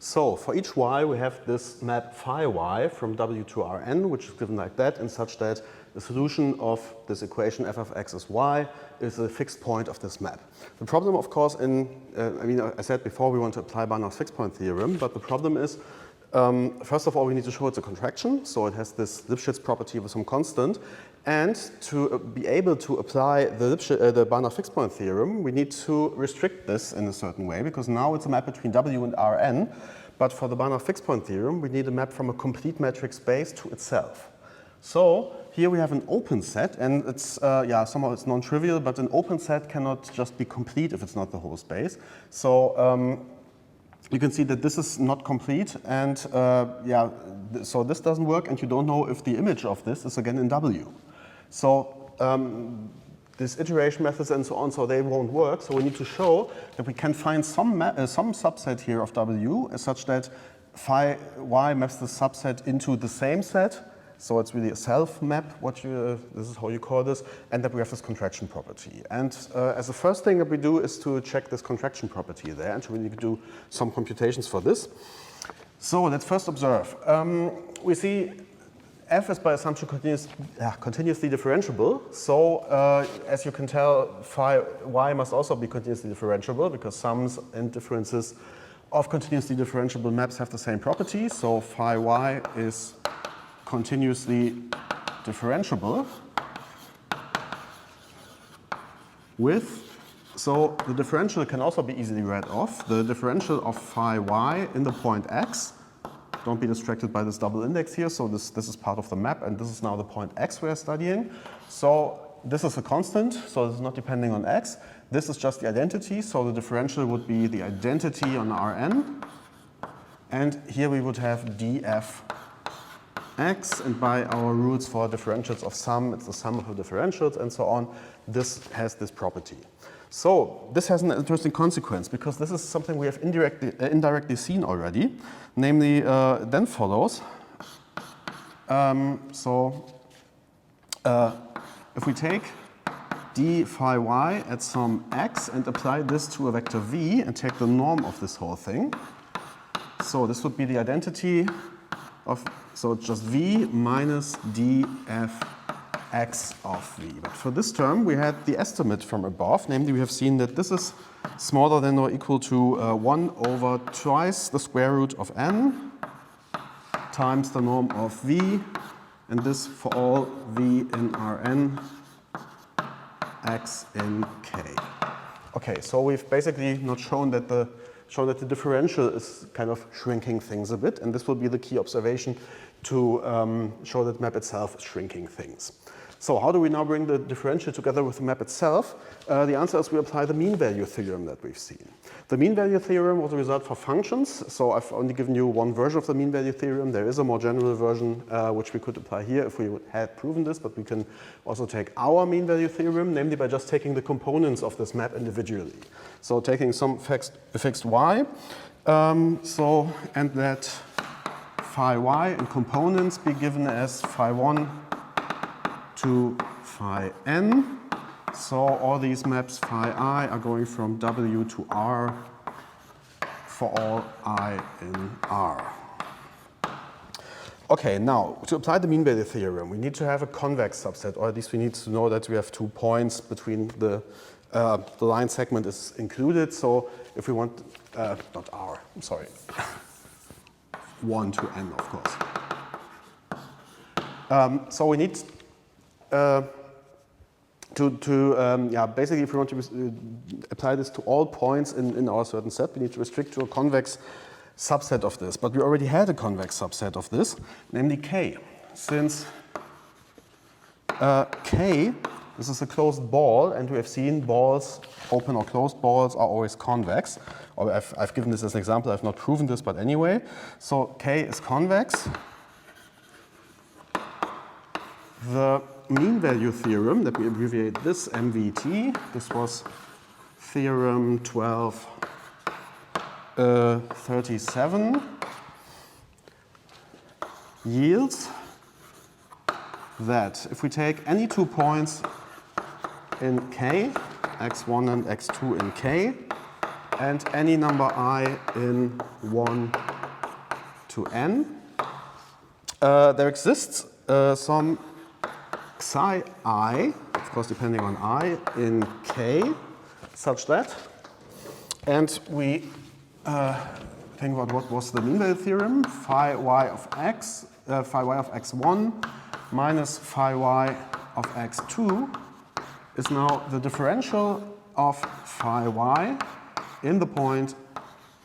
So for each y, we have this map phi y from W to Rn, which is given like that, and such that the solution of this equation f of x is y is a fixed point of this map. The problem, of course, I said before we want to apply Banach's fixed point theorem, but the problem is, first of all, we need to show it's a contraction, so it has this Lipschitz property with some constant, and to be able to apply the Banach fixed point theorem, we need to restrict this in a certain way, because now it's a map between W and Rn, but for the Banach fixed point theorem, we need a map from a complete metric space to itself. So here we have an open set, and it's somehow it's non-trivial, but an open set cannot just be complete if it's not the whole space. So you can see that this is not complete, and so this doesn't work, and you don't know if the image of this is again in W. So this iteration methods and so on, so they won't work. So we need to show that we can find some subset here of W such that phi y maps the subset into the same set. So it's really a self map, this is how you call this, and that we have this contraction property. And as the first thing that we do is to check this contraction property there, and we need to do some computations for this. So let's first observe. We see f is by assumption continuously differentiable. So as you can tell, phi y must also be continuously differentiable, because sums and differences of continuously differentiable maps have the same property. So phi y is continuously differentiable with, so the differential can also be easily read off. The differential of phi y in the point x, don't be distracted by this double index here, so this is part of the map, and this is now the point x we are studying. So this is a constant, so this is not depending on x. This is just the identity, so the differential would be the identity on Rn, and here we would have df x, and by our rules for differentials of sum, it's the sum of the differentials and so on. This has this property. So this has an interesting consequence, because this is something we have indirectly seen already. Namely, then follows. If we take d phi y at some x and apply this to a vector v and take the norm of this whole thing, so this would be the identity of, so it's just v minus df x of v. But for this term, we had the estimate from above. Namely, we have seen that this is smaller than or equal to 1 over twice the square root of n times the norm of v, and this for all v in Rn, x in k. Okay, so we've basically not shown that the differential is kind of shrinking things a bit, and this will be the key observation to show that the map itself is shrinking things. So how do we now bring the differential together with the map itself? The answer is we apply the mean value theorem that we've seen. The mean value theorem was a result for functions, so I've only given you one version of the mean value theorem. There is a more general version which we could apply here if we had proven this, but we can also take our mean value theorem, namely by just taking the components of this map individually. So taking some fixed y, and let phi y in components be given as phi 1 to phi n. So all these maps phi I are going from W to R for all I in R. Okay, now to apply the mean value theorem, we need to have a convex subset, or at least we need to know that we have 2 points between the line segment is included. So if we want, not R, I'm sorry, 1 to n, of course. So we need basically, if we want to apply this to all points in our certain set, we need to restrict to a convex subset of this. But we already had a convex subset of this, namely K. Since K, this is a closed ball, and we have seen balls, open or closed balls, are always convex. Or I've given this as an example, I've not proven this, but anyway. So K is convex. The mean value theorem, that we abbreviate this MVT, this was Theorem 1237, yields that if we take any 2 points in K, x1 and x2 in K, and any number I in 1, to n, there exists some psi I, of course depending on I, in k, such that, and we think about what was the mean value theorem, phi y of x1 minus phi y of x2 is now the differential of phi y in the point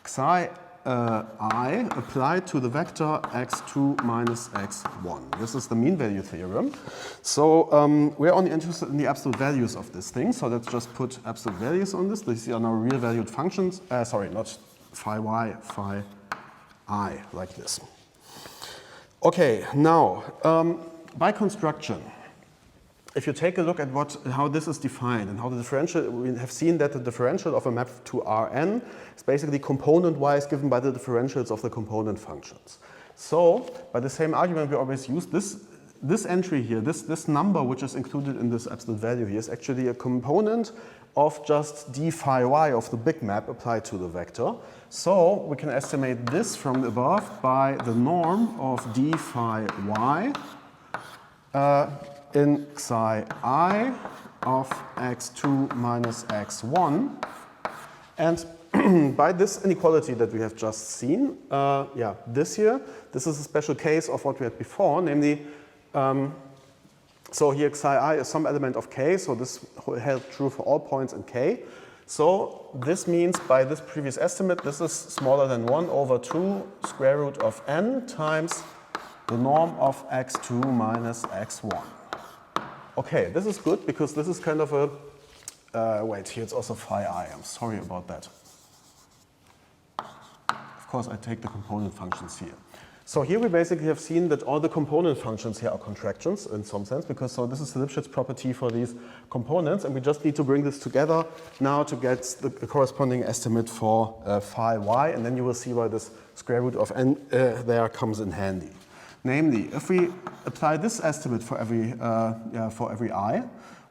psi I applied to the vector x2 minus x1. This is the mean value theorem. So we're only interested in the absolute values of this thing. So let's just put absolute values on this. These are now real valued functions. Sorry, not phi y, phi I, like this. Okay, now by construction, if you take a look at how this is defined and how the differential, we have seen that the differential of a map to Rn is basically component-wise given by the differentials of the component functions. So, by the same argument, we always use this entry here, this number which is included in this absolute value here is actually a component of just d phi y of the big map applied to the vector. So, we can estimate this from above by the norm of d phi y in psi I of x2 minus x1. And by this inequality that we have just seen, this here, this is a special case of what we had before, namely, so here psi I is some element of k, so this held true for all points in k. So this means by this previous estimate, this is smaller than 1 over 2 square root of n times the norm of x2 minus x1. Okay, this is good because this is kind of a, wait, here it's also phi I, I'm sorry about that. Of course, I take the component functions here. So here we basically have seen that all the component functions here are contractions in some sense, because so this is the Lipschitz property for these components, and we just need to bring this together now to get the corresponding estimate for phi y, and then you will see why this square root of n there comes in handy. Namely, if we apply this estimate for every I,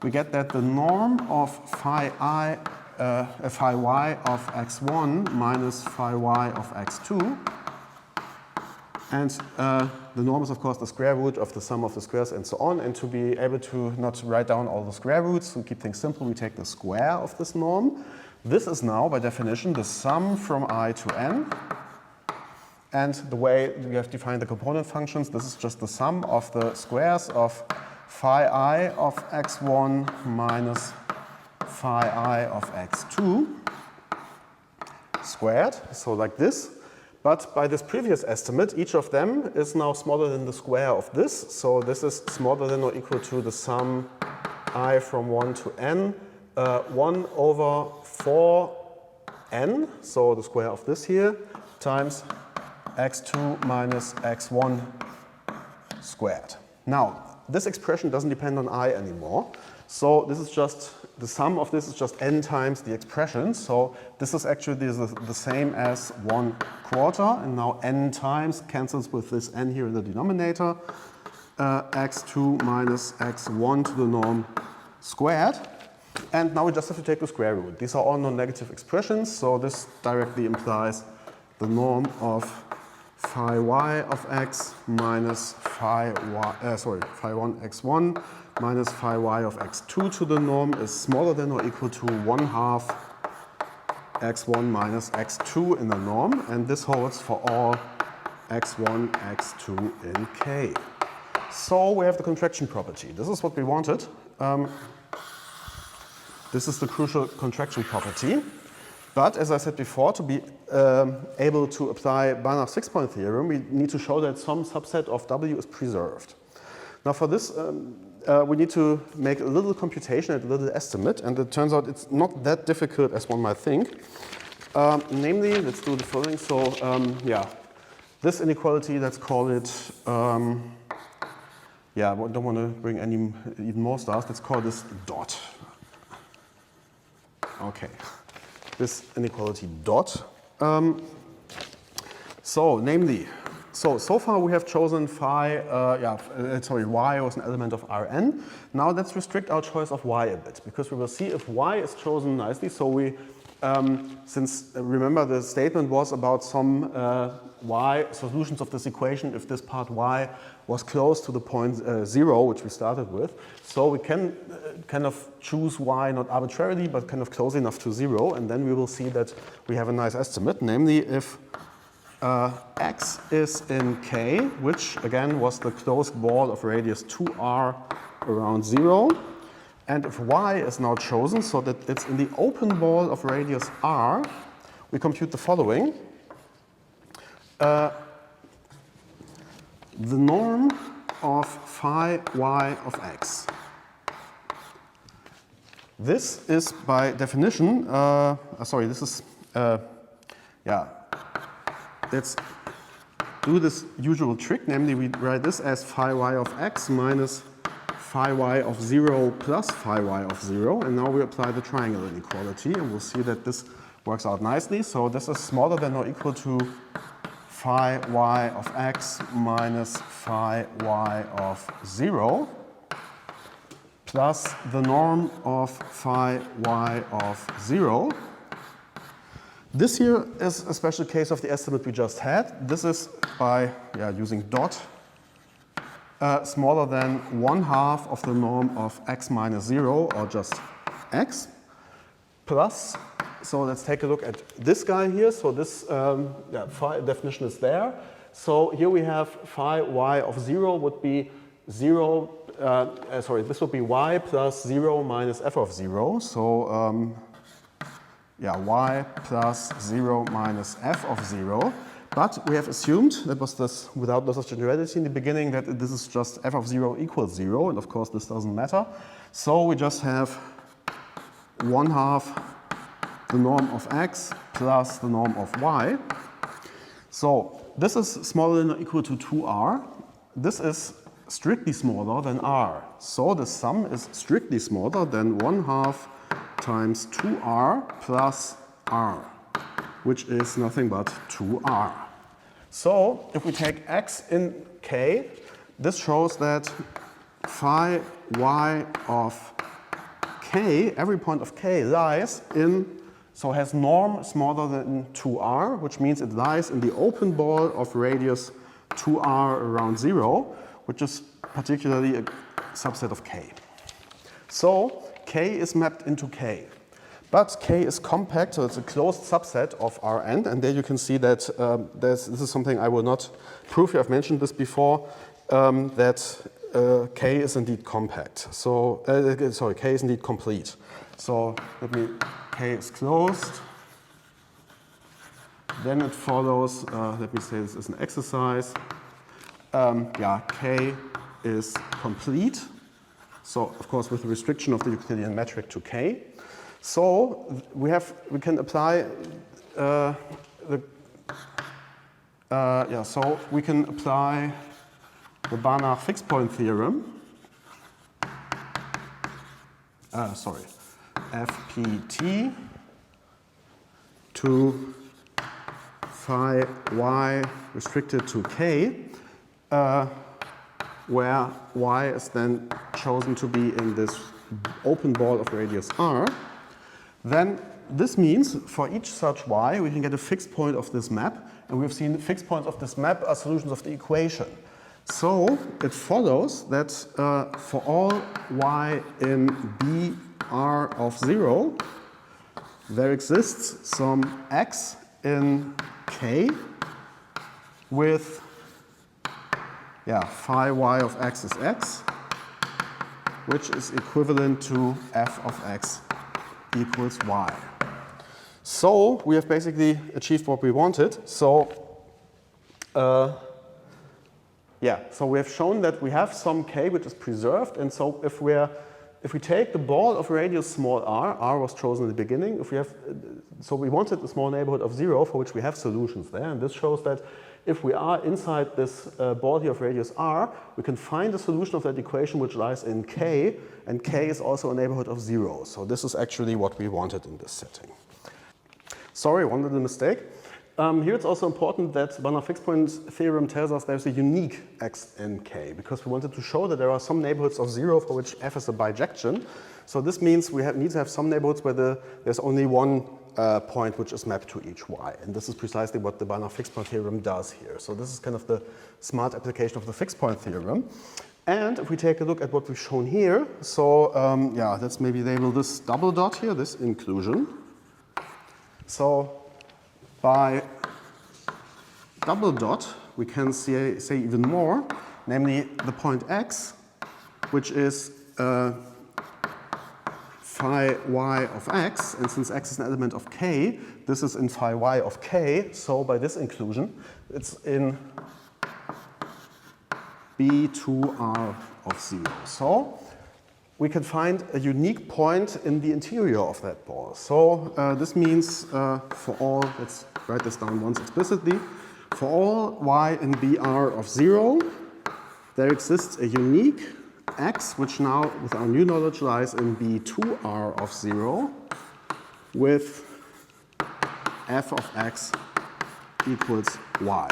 we get that the norm of phi y of x1 minus phi y of x2, and the norm is of course the square root of the sum of the squares and so on, and to be able to not write down all the square roots, to keep things simple, we take the square of this norm. This is now, by definition, the sum from I to n. And the way we have defined the component functions, this is just the sum of the squares of phi I of x1 minus phi I of x2 squared, so like this. But by this previous estimate, each of them is now smaller than the square of this. So this is smaller than or equal to the sum I from 1 to n, 1 over 4n, so the square of this here, times x2 minus x1 squared. Now, this expression doesn't depend on I anymore. So this is just, the sum of this is just n times the expression. So this is actually the same as 1/4. And now n times cancels with this n here in the denominator. X2 minus x1 to the norm squared. And now we just have to take the square root. These are all non-negative expressions. So this directly implies the norm of phi y of x minus phi 1 x1 minus phi y of x2 to the norm is smaller than or equal to 1/2 x1 minus x2 in the norm, and this holds for all x1, x2 in k. So we have the contraction property. This is what we wanted. This is the crucial contraction property. But as I said before, to be able to apply Banach's six-point theorem, we need to show that some subset of W is preserved. Now for this, we need to make a little computation and a little estimate, and it turns out it's not that difficult as one might think. Namely, let's do the following. So this inequality, let's call it, I don't want to bring any even more stars, let's call this dot. Okay. This inequality dot. So far we have chosen y was an element of Rn. Now let's restrict our choice of y a bit, because we will see if y is chosen nicely. So we since remember the statement was about some y solutions of this equation if this part y was close to the point 0, which we started with. So we can kind of choose y not arbitrarily, but kind of close enough to 0, and then we will see that we have a nice estimate, namely if x is in k, which again was the closed ball of radius 2r around 0, and if y is now chosen so that it's in the open ball of radius r, we compute the following. The norm of phi y of x. This is by definition, this is, let's do this usual trick, namely we write this as phi y of x minus phi y of 0 plus phi y of 0, and now we apply the triangle inequality, and we'll see that this works out nicely. So this is smaller than or equal to phi y of x minus phi y of 0 plus the norm of phi y of 0. This here is a special case of the estimate we just had. This is by using dot smaller than 1/2 of the norm of x minus 0, or just x, plus, so let's take a look at this guy here. So this phi definition is there. So here we have phi y of 0 would be 0, this would be y plus 0 minus f of 0. So y plus 0 minus f of 0. But we have assumed, that was this without loss of generality in the beginning, that this is just f of 0 equals 0, and of course this doesn't matter. So we just have 1/2 the norm of x plus the norm of y. So this is smaller than or equal to 2r. This is strictly smaller than r. So the sum is strictly smaller than 1/2 times 2r plus r, which is nothing but 2r. So if we take x in k, this shows that phi y of k, every point of k lies in, so has norm smaller than 2r, which means it lies in the open ball of radius 2r around 0, which is particularly a subset of k. So k is mapped into k. But k is compact, so it's a closed subset of Rn, and there you can see that this is something I will not prove here. I've mentioned this before, that k is indeed compact. So, k is indeed complete. So k is closed. Then it follows, let me say this is an exercise. K is complete. So, of course, with the restriction of the Euclidean metric to k. So we can apply we can apply the Banach fixed point theorem. FPT to phi y restricted to k, where y is then chosen to be in this open ball of radius r. Then this means for each such y, we can get a fixed point of this map, and we've seen fixed points of this map are solutions of the equation. So it follows that for all y in B r of 0, there exists some x in k with phi y of x is x, which is equivalent to f of x equals y. So we have basically achieved what we wanted. So so we have shown that we have some k which is preserved, and so if we take the ball of radius small r was chosen in the beginning. So we wanted a small neighborhood of 0 for which we have solutions there, and this shows that if we are inside this ball here of radius r, we can find a solution of that equation which lies in k, and k is also a neighborhood of 0. So this is actually what we wanted in this setting. Sorry, one little mistake. Here it's also important that Banach fixed point theorem tells us there's a unique x in k, because we wanted to show that there are some neighborhoods of 0 for which f is a bijection. So this means we need to have some neighborhoods where there's only one point which is mapped to each y. And this is precisely what the Banach fixed point theorem does here. So this is kind of the smart application of the fixed point theorem. And if we take a look at what we've shown here, so yeah, let's maybe label this double dot here, this inclusion. So by double dot, we can say even more, namely the point x, which is phi y of x, and since x is an element of k, this is in phi y of k, so by this inclusion, it's in B2R of 0. So we can find a unique point in the interior of that ball. So this means for all, let's write this down once explicitly, for all y in BR of 0, there exists a unique x, which now, with our new knowledge, lies in B2R of 0 with f of x equals y.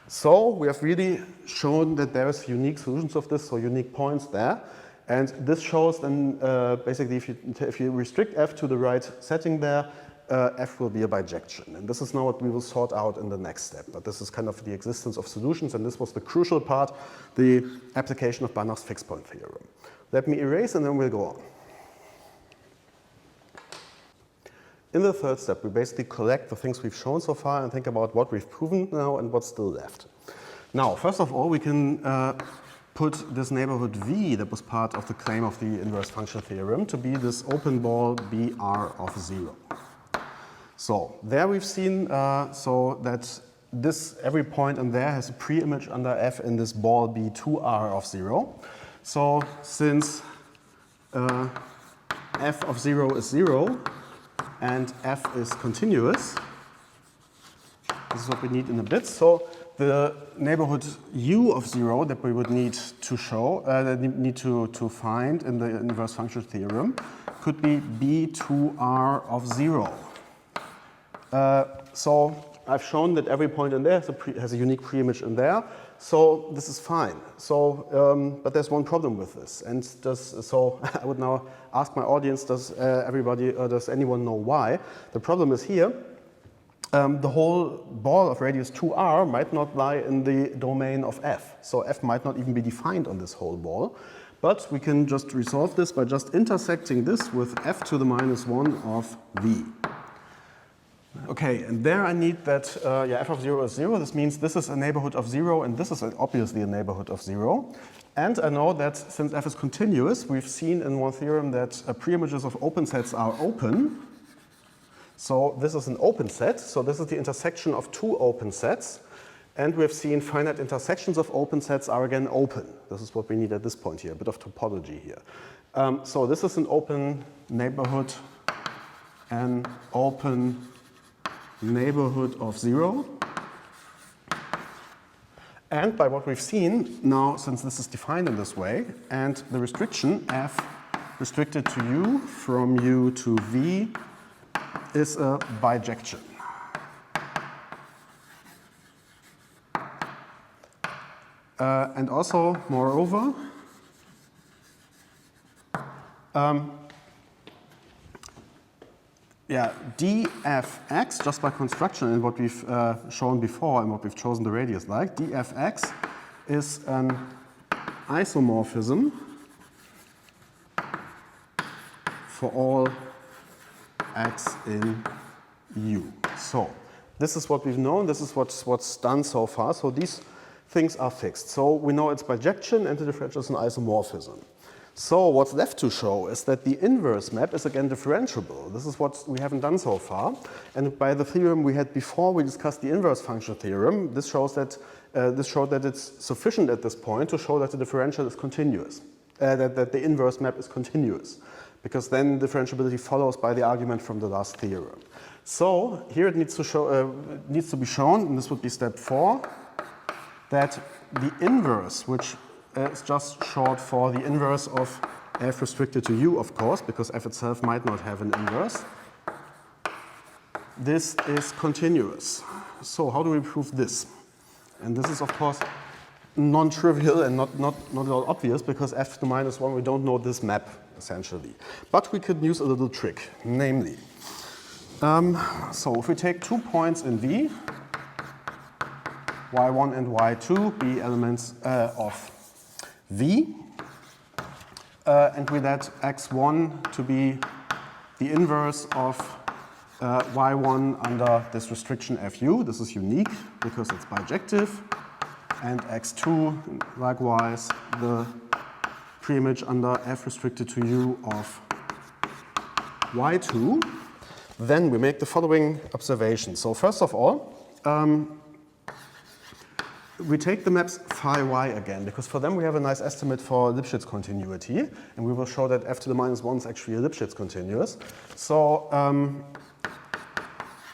So we have really shown that there is unique solutions of this, so unique points there. And this shows then basically if you restrict f to the right setting there, f will be a bijection. And this is now what we will sort out in the next step. But this is kind of the existence of solutions, and this was the crucial part, the application of Banach's fixed point theorem. Let me erase and then we'll go on. In the third step, we basically collect the things we've shown so far and think about what we've proven now and what's still left. Now, first of all, we can put this neighborhood V that was part of the claim of the inverse function theorem to be this open ball BR of 0. So there we've seen so that this every point in there has a pre-image under f in this ball B2R of 0. So since f of 0 is 0, and f is continuous, this is what we need in a bit. So the neighborhood u of 0 that we would need to show, to find in the inverse function theorem could be B2R of 0. So I've shown that every point in there has a unique pre-image in there. So this is fine. So, but there's one problem with this. And so I would now ask my audience, does anyone know why? The problem is here, the whole ball of radius 2r might not lie in the domain of f. So f might not even be defined on this whole ball. But we can just resolve this by just intersecting this with f to the minus 1 of v. Okay, and there I need that f of 0 is 0. This means this is a neighborhood of 0, and this is obviously a neighborhood of 0. And I know that since f is continuous, we've seen in one theorem that pre-images of open sets are open. So this is an open set. So this is the intersection of two open sets. And we've seen finite intersections of open sets are again open. This is what we need at this point here, a bit of topology here. So this is an open neighborhood, an open neighborhood of 0. And by what we've seen now, since this is defined in this way, and the restriction f restricted to u from u to v is a bijection. And also, moreover, dfx, just by construction and what we've shown before and what we've chosen the radius like, dfx is an isomorphism for all x in u. So this is what we've known, this is what's done so far. So these things are fixed. So we know it's bijection and the differential is an isomorphism. So what's left to show is that the inverse map is again differentiable. This is what we haven't done so far. And by the theorem we had before, we discussed the inverse function theorem. This shows that this showed that it's sufficient at this point to show that the differential is continuous, that the inverse map is continuous, because then differentiability follows by the argument from the last theorem. So here it needs to be shown, and this would be step 4, that the inverse, which is just short for the inverse of f restricted to u, of course, because f itself might not have an inverse. This is continuous. So how do we prove this? And this is, of course, non-trivial and not at all obvious, because f to the minus 1, we don't know this map, essentially. But we could use a little trick, namely, So if we take 2 points in V, y1 and y2 be elements of V, and we let x1 to be the inverse of y1 under this restriction fu. This is unique because it's bijective. And x2, likewise, the preimage under f restricted to u of y2. Then we make the following observation. So first of all, we take the maps phi y again, because for them we have a nice estimate for Lipschitz continuity, and we will show that f to the minus 1 is actually a Lipschitz continuous. So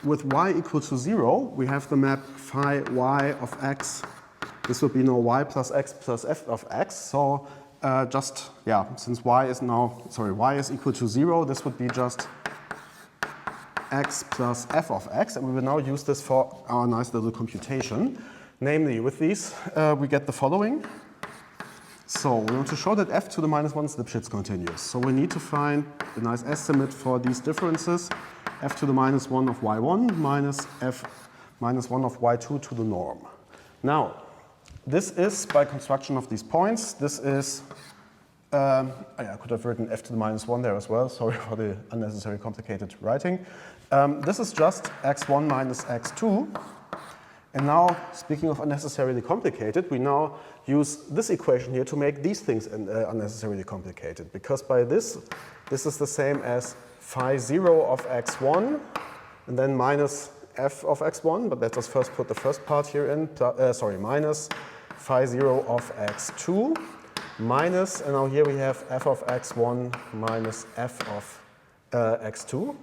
with y equal to 0, we have the map phi y of x. This would be now y plus f of x. So since y is equal to 0, this would be just x plus f of x, and we will now use this for our nice little computation. Namely, with these, we get the following. So we want to show that f to the minus 1 is Lipschitz continuous. So we need to find the nice estimate for these differences, f to the minus 1 of y1 minus f minus 1 of y2 to the norm. Now, this is, by construction of these points, this is, I could have written f to the minus 1 there as well. Sorry for the unnecessary complicated writing. This is just x1 minus x2. And now, speaking of unnecessarily complicated, we now use this equation here to make these things unnecessarily complicated. Because by this is the same as phi 0 of x1, and then minus f of x1, but let us first put the first part here in, minus phi 0 of x2, minus, and now here we have f of x1 minus f of x2.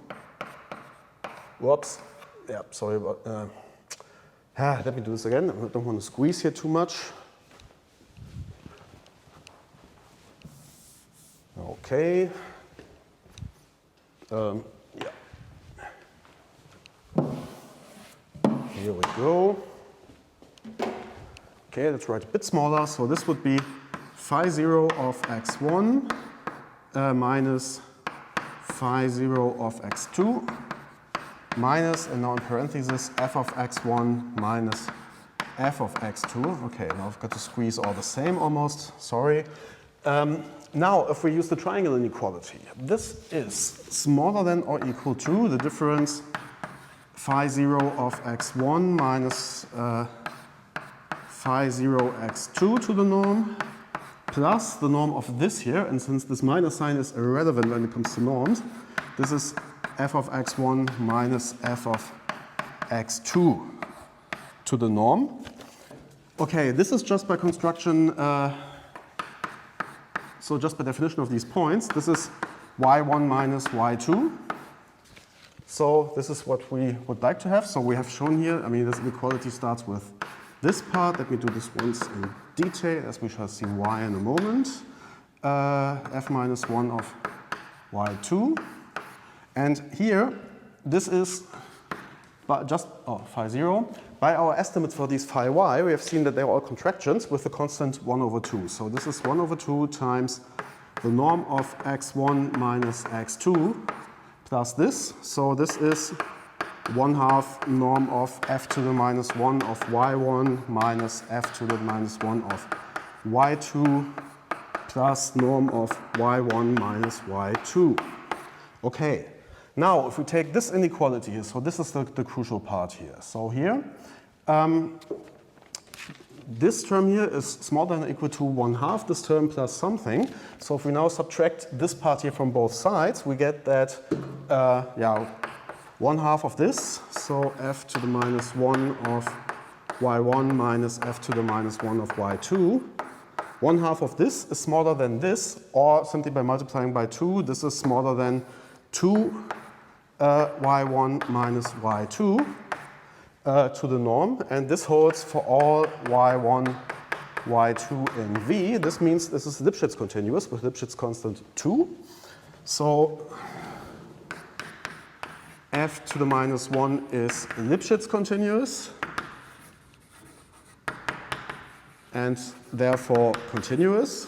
Whoops, yeah, sorry about let me do this again. I don't want to squeeze here too much. Okay. Here we go. Okay, let's write a bit smaller. So this would be phi 0 of x1 minus phi 0 of x2. Minus, and now in parentheses, f of x1 minus f of x2. Okay, now I've got to squeeze all the same almost, sorry. Now, if we use the triangle inequality, this is smaller than or equal to the difference phi 0 of x1 minus phi 0 x2 to the norm, plus the norm of this here, and since this minus sign is irrelevant when it comes to norms, this is f of x1 minus f of x2 to the norm. Okay, this is just by construction, so just by definition of these points, this is y1 minus y2. So this is what we would like to have. So we have shown here, this inequality starts with this part. Let me do this once in detail, as we shall see why in a moment. F minus 1 of y2. And here, this is phi 0. By our estimates for these phi y, we have seen that they're all contractions with the constant 1 over 2. So this is 1 over 2 times the norm of x1 minus x2 plus this. So this is 1/2 norm of f to the minus 1 of y1 minus f to the minus 1 of y2 plus norm of y1 minus y2. Okay. Now, if we take this inequality here, so this is the crucial part here. So here, this term here is smaller than or equal to 1/2 this term plus something. So if we now subtract this part here from both sides, we get that, 1/2 of this. So f to the minus 1 of y1 minus f to the minus 1 of y2. 1/2 of this is smaller than this, or simply by multiplying by 2, this is smaller than 2 y1 minus y2 to the norm, and this holds for all y1, y2 in V. This means this is Lipschitz continuous with Lipschitz constant 2. So f to the minus 1 is Lipschitz continuous and therefore continuous.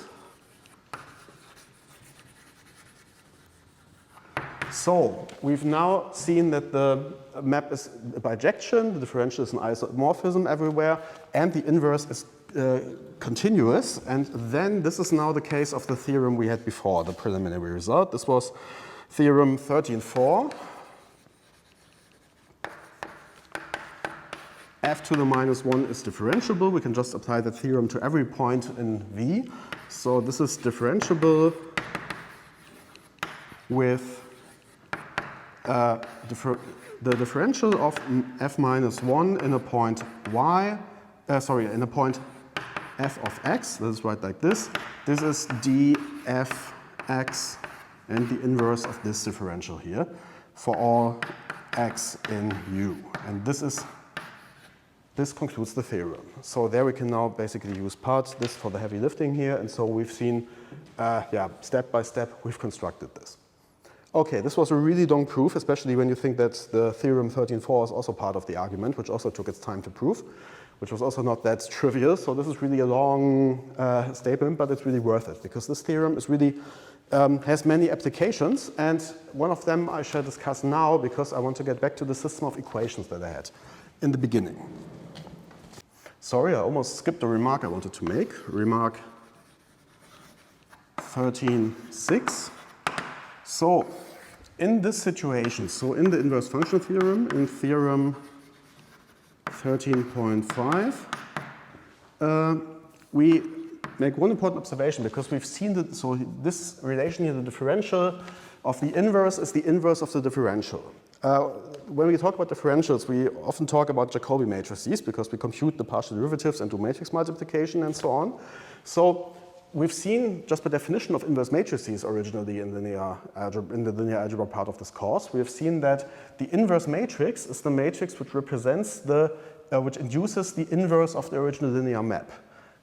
So we've now seen that the map is a bijection, the differential is an isomorphism everywhere, and the inverse is continuous. And then this is now the case of the theorem we had before, the preliminary result. This was theorem 13.4. F to the minus 1 is differentiable. We can just apply the theorem to every point in V. So this is differentiable with the differential of f minus 1 in a point y, in a point f of x. Let us write like this. This is dfx and the inverse of this differential here for all x in U. And this concludes the theorem. So there we can now basically use parts, this for the heavy lifting here, and so we've seen, step by step, we've constructed this. Okay, this was a really long proof, especially when you think that the theorem 13.4 is also part of the argument, which also took its time to prove, which was also not that trivial. So this is really a long statement, but it's really worth it, because this theorem is really, has many applications, and one of them I shall discuss now, because I want to get back to the system of equations that I had in the beginning. Sorry, I almost skipped a remark I wanted to make. Remark 13.6. So, in this situation, so in the inverse function theorem, in theorem 13.5, we make one important observation, because we've seen that, so this relation here, the differential of the inverse is the inverse of the differential. When we talk about differentials, we often talk about Jacobi matrices, because we compute the partial derivatives and do matrix multiplication and so on. So we've seen, just by definition of inverse matrices originally in the linear algebra part of this course, we have seen that the inverse matrix is the matrix which represents which induces the inverse of the original linear map.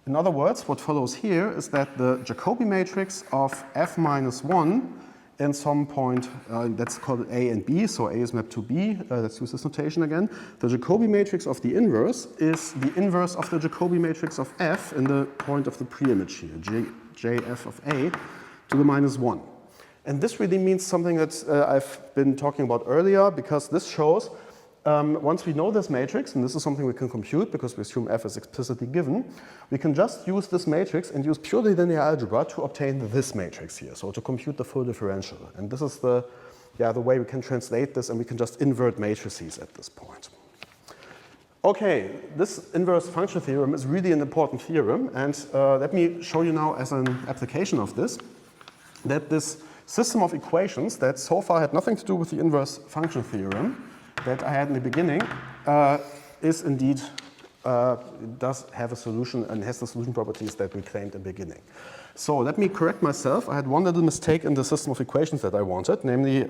In other words, what follows here is that the Jacobi matrix of f minus 1 in some point, that's called A and B, so A is mapped to B, let's use this notation again. The Jacobi matrix of the inverse is the inverse of the Jacobi matrix of F in the point of the preimage here, Jf of A to the minus 1. And this really means something that I've been talking about earlier, because this shows, once we know this matrix, and this is something we can compute because we assume F is explicitly given, we can just use this matrix and use purely linear algebra to obtain this matrix here, so to compute the full differential. And this is the way we can translate this, and we can just invert matrices at this point. Okay, this inverse function theorem is really an important theorem, and let me show you now as an application of this, that this system of equations that so far had nothing to do with the inverse function theorem that I had in the beginning is indeed, does have a solution and has the solution properties that we claimed in the beginning. So let me correct myself. I had one little mistake in the system of equations that I wanted, namely,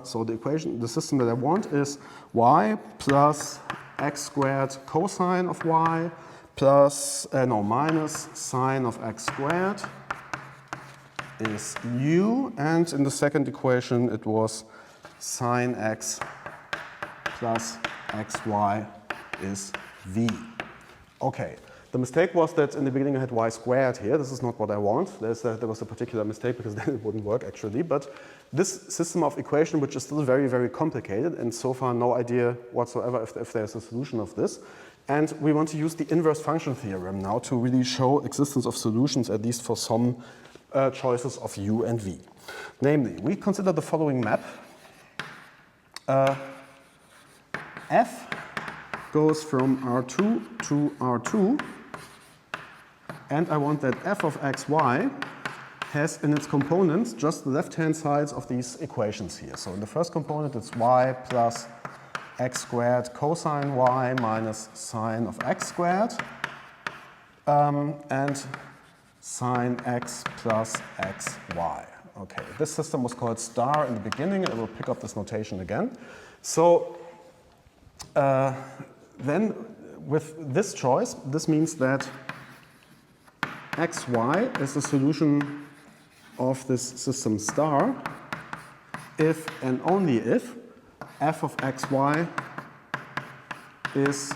so the system that I want is y plus x squared cosine of y plus, minus sine of x squared is u, and in the second equation it was sine x plus xy is v. Okay, the mistake was that in the beginning I had y squared here. This is not what I want. There was a particular mistake, because then it wouldn't work actually. But this system of equation, which is still very, very complicated, and so far no idea whatsoever if there's a solution of this. And we want to use the inverse function theorem now to really show existence of solutions, at least for some choices of u and v. Namely, we consider the following map. F goes from R2 to R2, and I want that f of xy has in its components just the left-hand sides of these equations here. So in the first component it's y plus x squared cosine y minus sine of x squared, and sine x plus xy. Okay, this system was called star in the beginning. I will pick up this notation again. So then with this choice, this means that xy is the solution of this system star if and only if f of xy is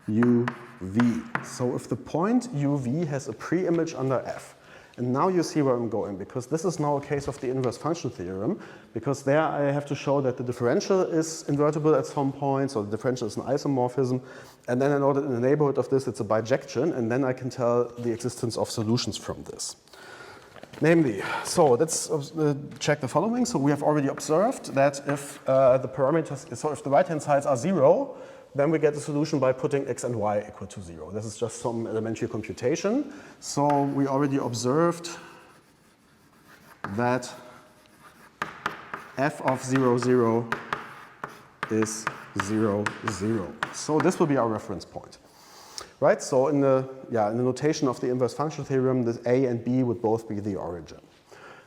uv. So if the point uv has a pre-image under f. And now you see where I'm going, because this is now a case of the inverse function theorem, because there I have to show that the differential is invertible at some point, so the differential is an isomorphism, and then I know that in the neighborhood of this it's a bijection, and then I can tell the existence of solutions from this. Namely, so let's check the following. So we have already observed that if the parameters, so if the right-hand sides are 0, then we get the solution by putting x and y equal to 0. This is just some elementary computation. So we already observed that f of 0, 0 is 0, 0. So this will be our reference point. Right? So in the notation of the inverse function theorem, the a and b would both be the origin.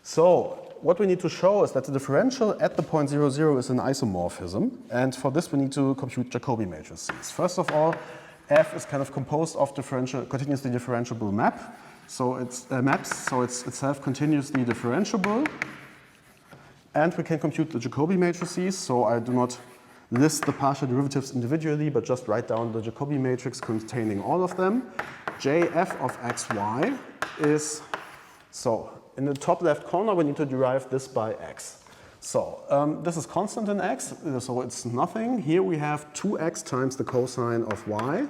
So what we need to show is that the differential at the point 0, 0 is an isomorphism, and for this we need to compute Jacobi matrices. First of all, f is kind of composed of continuously differentiable map, so it's maps, so it's itself continuously differentiable, and we can compute the Jacobi matrices. So I do not list the partial derivatives individually, but just write down the Jacobi matrix containing all of them. Jf of xy is, so in the top left corner we need to derive this by x. So this is constant in x, so it's nothing. Here we have 2x times the cosine of y.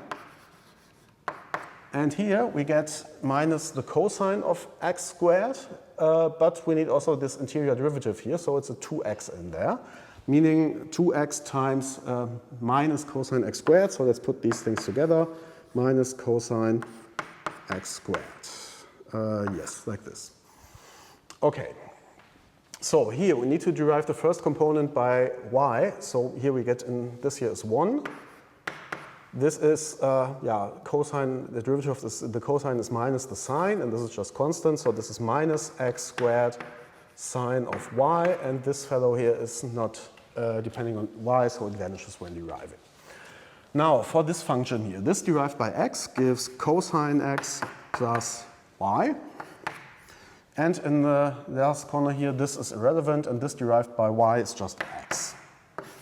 And here we get minus the cosine of x squared, but we need also this interior derivative here, so it's a 2x in there, meaning 2x times minus cosine x squared. So let's put these things together, minus cosine x squared. Yes, like this. Okay, so here we need to derive the first component by y. So here we get this here is 1. This is, cosine, the derivative of this, the cosine is minus the sine, and this is just constant. So this is minus x squared sine of y, and this fellow here is not depending on y, so it vanishes when deriving. Now, for this function here, this derived by x gives cosine x plus y. And in the last corner here, this is irrelevant, and this derived by y is just x.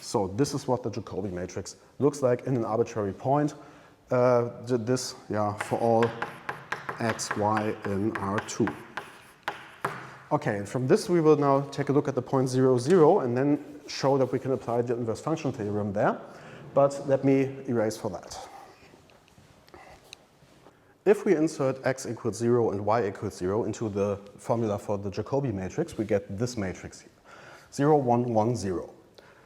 So this is what the Jacobi matrix looks like in an arbitrary point. For all x, y in R2. Okay, and from this we will now take a look at the point 0, 0, and then show that we can apply the inverse function theorem there. But let me erase for that. If we insert x equals 0 and y equals 0 into the formula for the Jacobi matrix, we get this matrix here, 0, 1, 1, 0.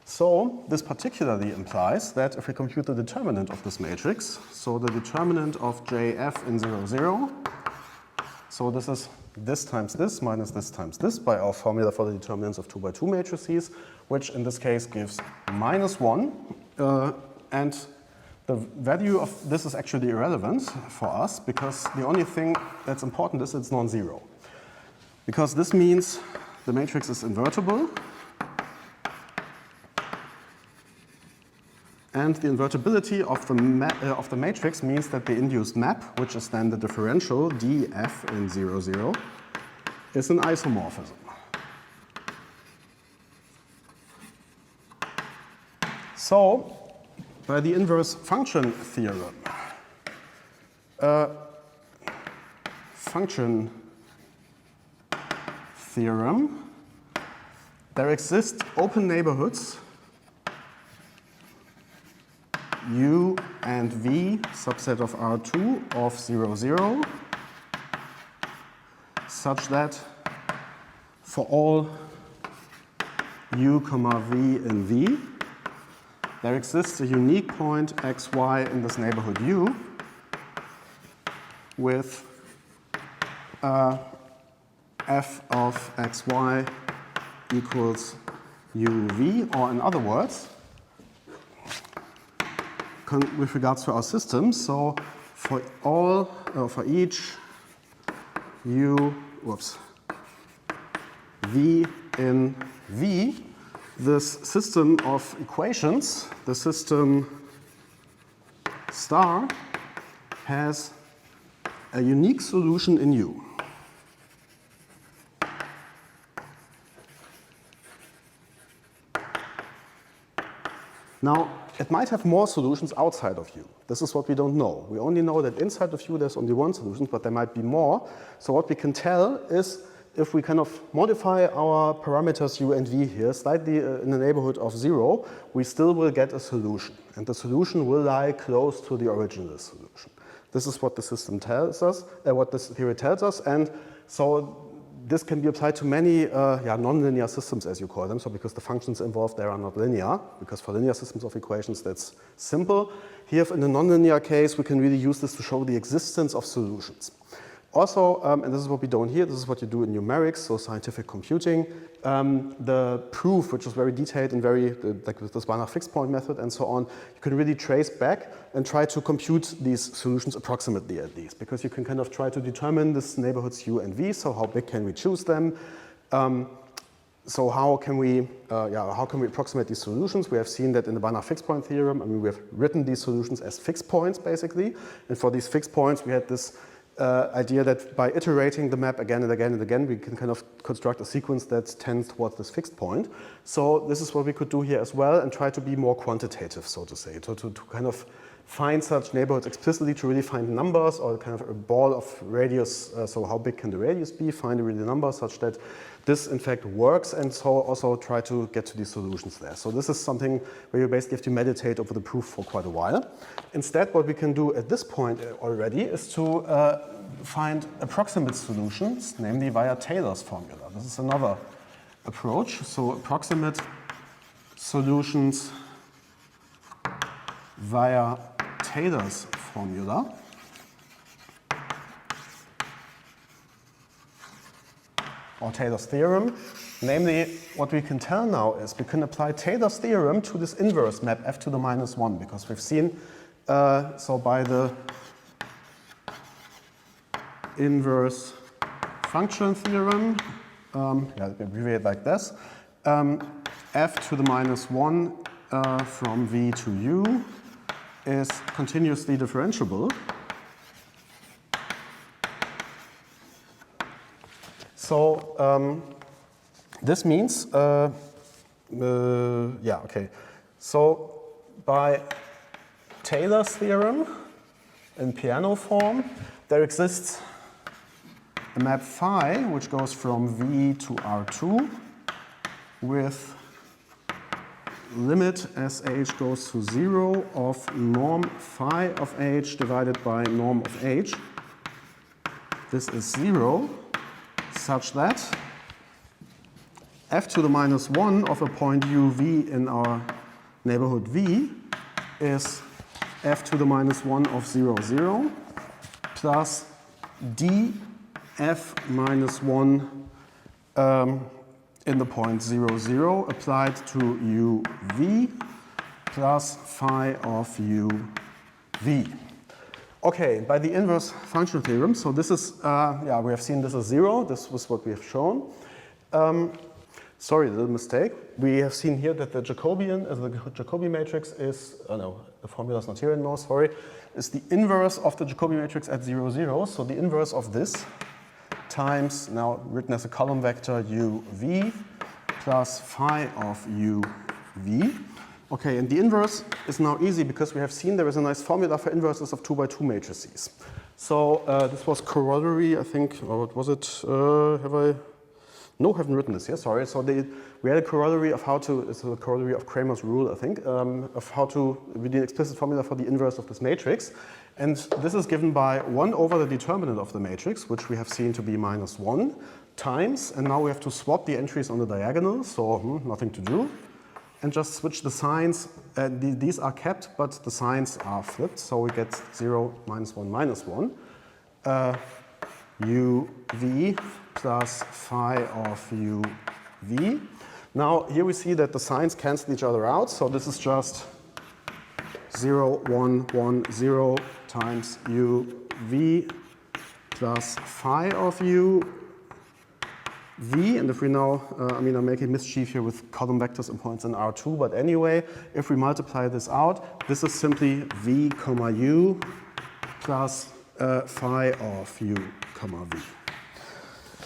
So this particularly implies that if we compute the determinant of this matrix, so the determinant of Jf in 0, 0, so this is this times this minus this times this by our formula for the determinants of 2 by 2 matrices, which in this case gives minus 1, and the value of this is actually irrelevant for us, because the only thing that's important is it's non-zero. Because this means the matrix is invertible, and the invertibility of the matrix means that the induced map, which is then the differential df in 0, 0, is an isomorphism. So, by the inverse function theorem, there exist open neighborhoods U and V, subset of R2 of 0, 0, such that for all U, V in V, there exists a unique point xy in this neighborhood U with f of xy equals uv, or in other words, with regards to our system, so for each v in V, this system of equations, the system star, has a unique solution in U. Now, it might have more solutions outside of U. This is what we don't know. We only know that inside of U there's only one solution, but there might be more. So what we can tell is if we kind of modify our parameters U and V here slightly in the neighborhood of 0, we still will get a solution. And the solution will lie close to the original solution. This is what the system tells us, what this theory tells us. And so this can be applied to many nonlinear systems, as you call them. So because the functions involved there are not linear, because for linear systems of equations that's simple. Here in the nonlinear case, we can really use this to show the existence of solutions. Also, and this is what we don't hear, this is what you do in numerics, so scientific computing. The proof, which is very detailed and very, like with the Banach fixed point method and so on, you can really trace back and try to compute these solutions approximately at least, because you can kind of try to determine this neighborhoods U and V, so how big can we choose them? So how can we approximate these solutions? We have seen that in the Banach fixed point theorem, I mean, we have written these solutions as fixed points basically, and for these fixed points we had this idea that by iterating the map again and again and again, we can kind of construct a sequence that tends towards this fixed point. So this is what we could do here as well and try to be more quantitative, so to say, to kind of find such neighborhoods explicitly, to really find numbers or kind of a ball of radius, so how big can the radius be, find a really number such that this in fact works, and so also try to get to these solutions there. So this is something where you basically have to meditate over the proof for quite a while. Instead, what we can do at this point already is to find approximate solutions, namely via Taylor's formula. This is another approach. So approximate solutions via Taylor's formula. Or Taylor's theorem. Namely, what we can tell now is we can apply Taylor's theorem to this inverse map f to the minus 1, because we've seen, so by the inverse function theorem, abbreviate like this, f to the minus 1 from V to U is continuously differentiable. So this means, So by Taylor's theorem in piano form, there exists a map phi which goes from V to R2 with limit as h goes to 0 of norm phi of h divided by norm of h. This is 0. Such that f to the minus 1 of a point uv in our neighborhood V is f to the minus 1 of 0, 0 plus df minus 1 in the point 0, 0 applied to uv plus phi of uv. Okay, by the inverse function theorem, so this is, we have seen this is 0. This was what we have shown. Sorry, a little mistake. We have seen here that the Jacobian, the Jacobi matrix is, the formula is not here anymore, sorry, is the inverse of the Jacobi matrix at 0, 0. So the inverse of this times, now written as a column vector, uv plus phi of uv. Okay, and the inverse is now easy because we have seen there is a nice formula for inverses of 2 by 2 matrices. So this was corollary, I think, or what was it? No, I haven't written this here, sorry. So we had a corollary of how to, it's a corollary of Cramer's rule, I think, of how to, we did an explicit formula for the inverse of this matrix. And this is given by 1 over the determinant of the matrix, which we have seen to be minus 1 times. And now we have to swap the entries on the diagonal, so nothing to do. And just switch the signs. These are kept, but the signs are flipped. So we get 0, minus 1, minus 1. uv plus phi of uv. Now here we see that the signs cancel each other out. So this is just 0, 1, 1, 0 times uv plus phi of uv. And if we now, I'm making mischief here with column vectors and points in R2, but anyway, if we multiply this out, this is simply v comma u plus phi of u comma v.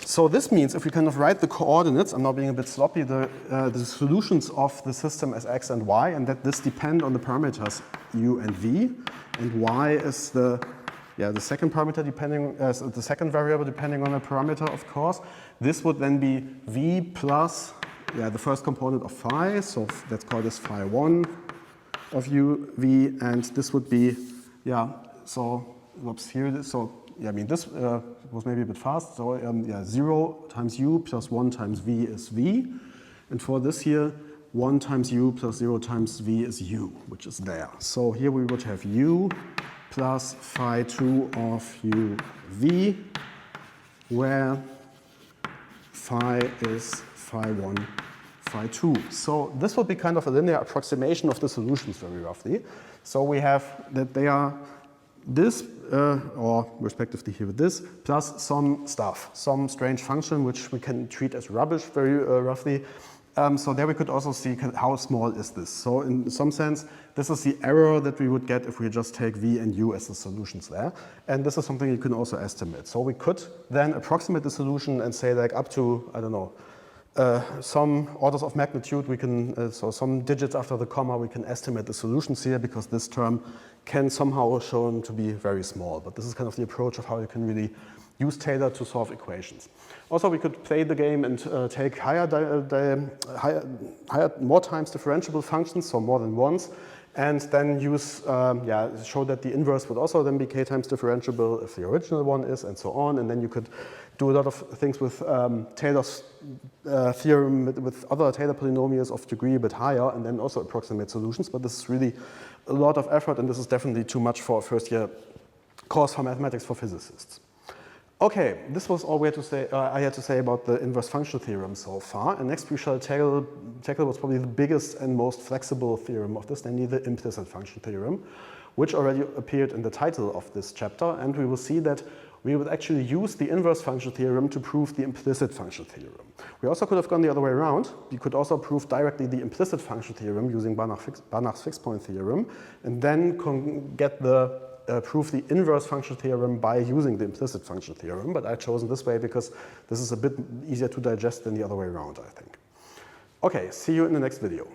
So this means if we kind of write the coordinates, I'm now being a bit sloppy, the solutions of the system as x and y, and that this depend on the parameters u and v, and y is the second parameter depending, the second variable depending on the parameter, of course. This would then be v plus the first component of phi, so let's call this phi 1 of u, v, and this would be, so, whoops, here, so, I mean, this was maybe a bit fast, so 0 times u plus 1 times v is v, and for this here, 1 times u plus 0 times v is u, which is there. So here we would have u plus phi 2 of u v, where phi is phi 1, phi 2. So this would be kind of a linear approximation of the solutions very roughly. So we have that they are this, or respectively here with this, plus some stuff, some strange function which we can treat as rubbish very roughly. So there we could also see how small is this. So in some sense, this is the error that we would get if we just take v and u as the solutions there. And this is something you can also estimate. So we could then approximate the solution and say like up to, I don't know, some orders of magnitude we can, so some digits after the comma we can estimate the solutions here because this term can somehow shown to be very small. But this is kind of the approach of how you can really use Taylor to solve equations. Also, we could play the game and take more times differentiable functions, so more than once, and then use, show that the inverse would also then be k times differentiable if the original one is, and so on. And then you could do a lot of things with Taylor's theorem with other Taylor polynomials of degree a bit higher, and then also approximate solutions. But this is really a lot of effort, and this is definitely too much for a first-year course for mathematics for physicists. Okay, this was all we had to say, I had to say about the inverse function theorem so far. And next we shall tackle what's probably the biggest and most flexible theorem of this, namely the implicit function theorem, which already appeared in the title of this chapter. And we will see that we would actually use the inverse function theorem to prove the implicit function theorem. We also could have gone the other way around. We could also prove directly the implicit function theorem using Banach's fixed point theorem, and then get the prove the inverse function theorem by using the implicit function theorem, but I've chosen this way because this is a bit easier to digest than the other way around, I think. Okay, see you in the next video.